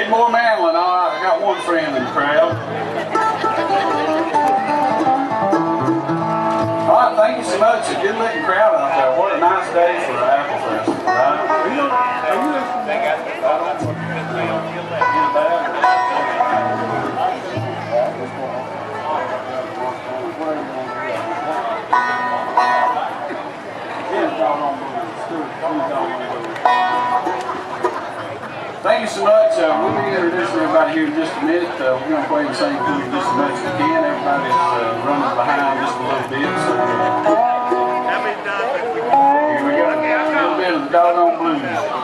Need more mandolin. All right, I got one friend in the crowd. All right, thank you so much. A good looking crowd out there. What a nice day for an apple festival, right? Thank you so much. We'll be introducing everybody here in just a minute. We're going to play the same tune just as much as we can. Everybody's running behind just a little bit. So, here we go. A little bit of the Doggone Blues.